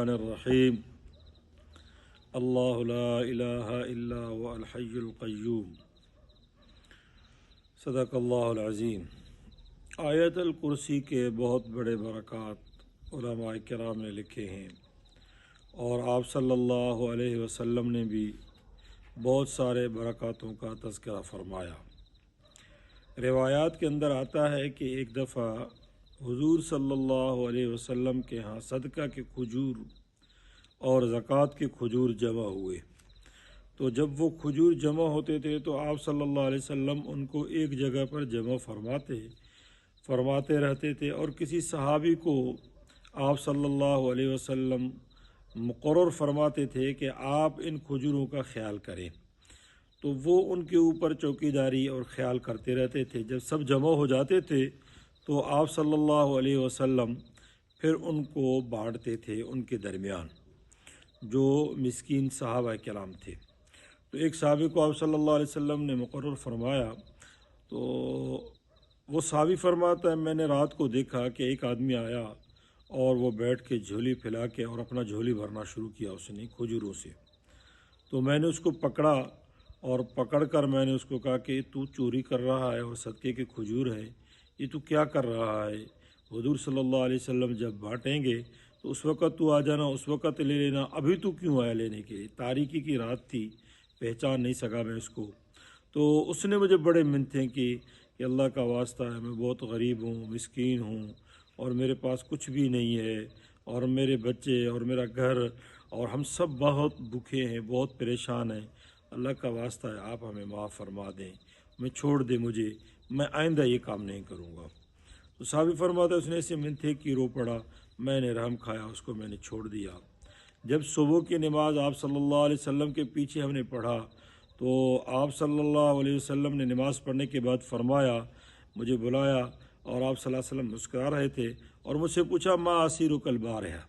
الرحمن الرحیم اللہ لا الہ الا هو الحی القیوم صدق اللہ العظیم۔ آیت الکرسی کے بہت بڑے برکات علماء کرام نے لکھے ہیں اور آپ صلی اللہ علیہ وسلم نے بھی بہت سارے برکاتوں کا تذکرہ فرمایا۔ روایات کے اندر آتا ہے کہ ایک دفعہ حضور صلی اللہ علیہ وسلم کے ہاں صدقہ کے کھجور اور زکوٰۃ کے کھجور جمع ہوئے، تو جب وہ کھجور جمع ہوتے تھے تو آپ صلی اللہ علیہ وسلم ان کو ایک جگہ پر جمع فرماتے رہتے تھے، اور کسی صحابی کو آپ صلی اللہ علیہ وسلم مقرر فرماتے تھے کہ آپ ان کھجوروں کا خیال کریں، تو وہ ان کے اوپر چوکیداری اور خیال کرتے رہتے تھے۔ جب سب جمع ہو جاتے تھے تو آپ صلی اللہ علیہ وسلم پھر ان کو بانٹتے تھے ان کے درمیان جو مسکین صحابہ کرام تھے۔ تو ایک صحابی کو آپ صلی اللہ علیہ وسلم نے مقرر فرمایا، تو وہ صحابی فرماتا ہے میں نے رات کو دیکھا کہ ایک آدمی آیا اور وہ بیٹھ کے جھولی پھیلا کے اور اپنا جھولی بھرنا شروع کیا اس نے کھجوروں سے۔ تو میں نے اس کو پکڑا اور پکڑ کر میں نے اس کو کہا کہ تو چوری کر رہا ہے اور صدقے کے کھجور ہیں، یہ تو کیا کر رہا ہے؟ حضور صلی اللہ علیہ وسلم جب بانٹیں گے تو اس وقت تو آ جانا، اس وقت لے لینا، ابھی تو کیوں آیا لینے کے لیے؟ تاریکی کی رات تھی، پہچان نہیں سکا میں اس کو۔ تو اس نے مجھے بڑے منتیں کی کہ اللہ کا واسطہ ہے، میں بہت غریب ہوں، مسکین ہوں، اور میرے پاس کچھ بھی نہیں ہے، اور میرے بچے اور میرا گھر اور ہم سب بہت بھوکے ہیں، بہت پریشان ہیں، اللہ کا واسطہ ہے آپ ہمیں معاف فرما دیں، میں چھوڑ دیں مجھے، میں آئندہ یہ کام نہیں کروں گا۔ تو صحابی فرماتا ہے اس نے ایسے منتھے کی رو پڑا، میں نے رحم کھایا، اس کو میں نے چھوڑ دیا۔ جب صبح کی نماز آپ صلی اللہ علیہ وسلم کے پیچھے ہم نے پڑھا تو آپ صلی اللہ علیہ وسلم نے نماز پڑھنے کے بعد فرمایا، مجھے بلایا اور آپ صلی اللہ علیہ وسلم مسکرا رہے تھے اور مجھ سے پوچھا ما اسیرک البارحہ،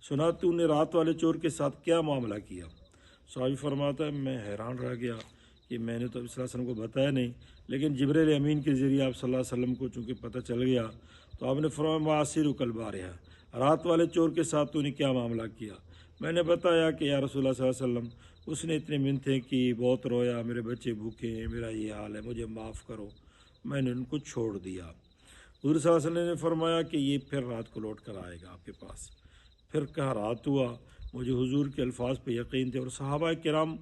سنا تو نے رات والے چور کے ساتھ کیا معاملہ کیا؟ صحابی فرماتا ہے میں حیران رہ گیا کہ میں نے تو صلی اللہ علیہ وسلم کو بتایا نہیں، لیکن جبریل امین کے ذریعے آپ صلی اللہ علیہ وسلم کو چونکہ پتہ چل گیا تو آپ نے فرمایا ما اسیرک البارحہ، رات والے چور کے ساتھ تو نے کیا معاملہ کیا؟ میں نے بتایا کہ یا رسول اللہ صلی اللہ علیہ وسلم اس نے اتنے منتیں کی، بہت رویا، میرے بچے بھوکے ہیں، میرا یہ حال ہے، مجھے معاف کرو، میں نے ان کو چھوڑ دیا۔ حضور صلی اللہ علیہ وسلم نے فرمایا کہ یہ پھر رات کو لوٹ کر آئے گا آپ کے پاس۔ پھر کہا رات ہوا، مجھے حضور کے الفاظ پہ یقین تھے، اور صحابہ کرام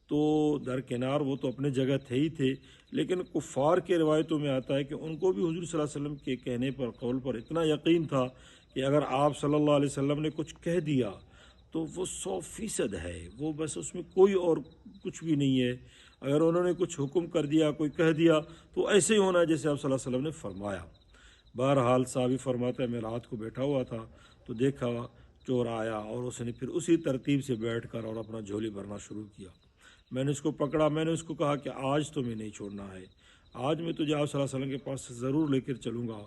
تو درکنار وہ تو اپنے جگہ تھے ہی تھے، لیکن کفار کے روایتوں میں آتا ہے کہ ان کو بھی حضور صلی اللہ علیہ وسلم کے کہنے پر، قول پر اتنا یقین تھا کہ اگر آپ صلی اللہ علیہ وسلم نے کچھ کہہ دیا تو وہ 100% ہے، وہ بس اس میں کوئی اور کچھ بھی نہیں ہے۔ اگر انہوں نے کچھ حکم کر دیا، کوئی کہہ دیا تو ایسے ہی ہونا ہے جیسے آپ صلی اللہ علیہ وسلم نے فرمایا۔ بہرحال صحابی فرماتا ہے میں رات کو بیٹھا ہوا تھا تو دیکھا چور آیا اور اس نے پھر اسی ترتیب سے بیٹھ کر اور اپنا جھولی بھرنا شروع کیا۔ میں نے اس کو پکڑا، میں نے اس کو کہا کہ آج تمہیں نہیں چھوڑنا ہے، آج میں تجھے آپ صلی اللہ علیہ وسلم کے پاس سے ضرور لے کر چلوں گا،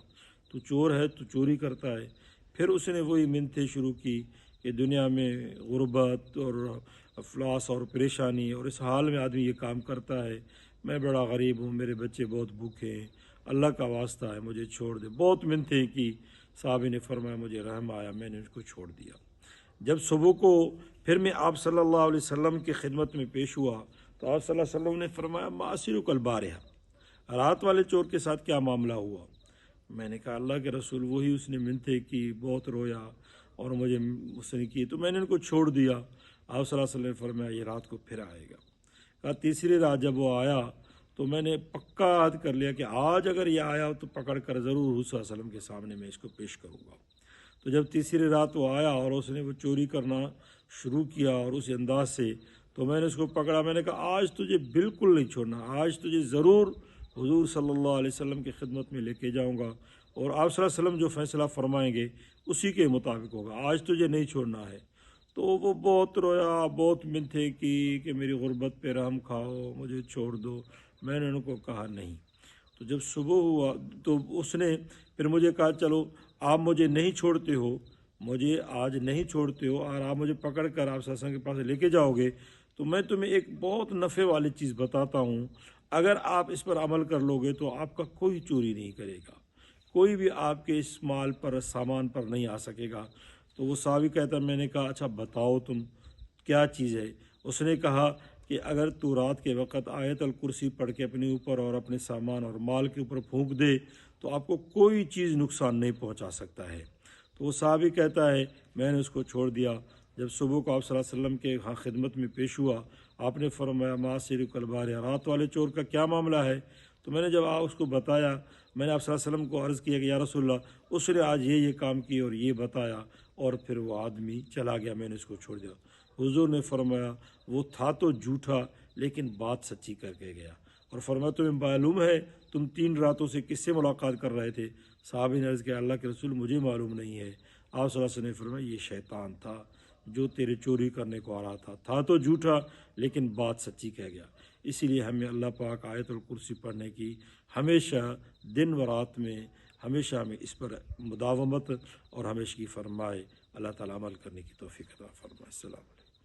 تو چور ہے، تو چوری کرتا ہے۔ پھر اس نے وہی منتیں شروع کی کہ دنیا میں غربت اور افلاس اور پریشانی اور اس حال میں آدمی یہ کام کرتا ہے، میں بڑا غریب ہوں، میرے بچے بہت بھوکے ہیں، اللہ کا واسطہ ہے مجھے چھوڑ دے۔ بہت منتیں کی، صحابی نے فرمایا مجھے رحم آیا، میں نے اس کو چھوڑ دیا۔ جب صبح کو پھر میں آپ صلی اللہ علیہ وسلم کی خدمت میں پیش ہوا تو آپ صلی اللہ علیہ وسلم نے فرمایا ما اسیرک البارحہ، رات والے چور کے ساتھ کیا معاملہ ہوا؟ میں نے کہا اللہ کے رسول وہی اس نے منتیں کی، بہت رویا اور مجھے اس نے کی تو میں نے ان کو چھوڑ دیا۔ آپ صلی اللہ علیہ وسلم نے فرمایا یہ رات کو پھر آئے گا۔ کہا تیسری رات جب وہ آیا تو میں نے پکا عہد کر لیا کہ آج اگر یہ آیا تو پکڑ کر ضرور حضور صلی اللہ علیہ وسلم کے سامنے میں اس کو پیش کروں گا۔ تو جب تیسری رات وہ آیا اور اس نے وہ چوری کرنا شروع کیا اور اس انداز سے، تو میں نے اس کو پکڑا، میں نے کہا آج تجھے بالکل نہیں چھوڑنا، آج تجھے ضرور حضور صلی اللہ علیہ وسلم کی خدمت میں لے کے جاؤں گا، اور آپ صلی اللہ علیہ وسلم جو فیصلہ فرمائیں گے اسی کے مطابق ہوگا، آج تجھے نہیں چھوڑنا ہے۔ تو وہ بہت رویا، بہت منتیں کی کہ میری غربت پہ رحم کھاؤ، مجھے چھوڑ دو۔ میں نے ان کو کہا نہیں۔ تو جب صبح ہوا تو اس نے پھر مجھے کہا چلو آپ مجھے نہیں چھوڑتے ہو، مجھے آج نہیں چھوڑتے ہو اور آپ مجھے پکڑ کر آپ صلی اللہ علیہ وسلم کے پاس لے کے جاؤ گے تو میں تمہیں ایک بہت نفع والی چیز بتاتا ہوں، اگر آپ اس پر عمل کر لو گے تو آپ کا کوئی چوری نہیں کرے گا، کوئی بھی آپ کے اس مال پر، سامان پر نہیں آ سکے گا۔ تو وہ صحابی کہتا میں نے کہا اچھا بتاؤ تم کیا چیز ہے؟ اس نے کہا کہ اگر تو رات کے وقت آیت الکرسی پڑھ کے اپنے اوپر اور اپنے سامان اور مال کے اوپر پھونک دے تو آپ کو کوئی چیز نقصان نہیں پہنچا سکتا ہے۔ تو وہ صحابی کہتا ہے میں نے اس کو چھوڑ دیا۔ جب صبح کو آپ صلی اللہ علیہ وسلم کے ہاں خدمت میں پیش ہوا، آپ نے فرمایا ما سرق البار، رات والے چور کا کیا معاملہ ہے؟ تو میں نے جب اس کو بتایا، میں نے آپ صلی اللہ علیہ وسلم کو عرض کیا کہ یا رسول اللہ اس نے آج یہ کام کی اور یہ بتایا، اور پھر وہ آدمی چلا گیا، میں نے اس کو چھوڑ دیا۔ حضور نے فرمایا وہ تھا تو جھوٹا لیکن بات سچی کر کے گیا، اور فرمایا تمہیں معلوم ہے تم 3 راتوں سے کس سے ملاقات کر رہے تھے؟ صحابی نے عرض کیا اللہ کے رسول مجھے معلوم نہیں ہے۔ آپ صلی اللہ علیہ وسلم نے فرمایا یہ شیطان تھا جو تیرے چوری کرنے کو آ رہا تھا تو جھوٹا لیکن بات سچی کہہ گیا۔ اسی لیے ہمیں اللہ پاک آیت الکرسی پڑھنے کی ہمیشہ دن و رات میں ہمیشہ ہمیں اس پر مداومت اور ہمیشگی فرمائے۔ اللہ تعالیٰ عمل کرنے کی توفیق عطا فرمائے۔ السلام علیکم۔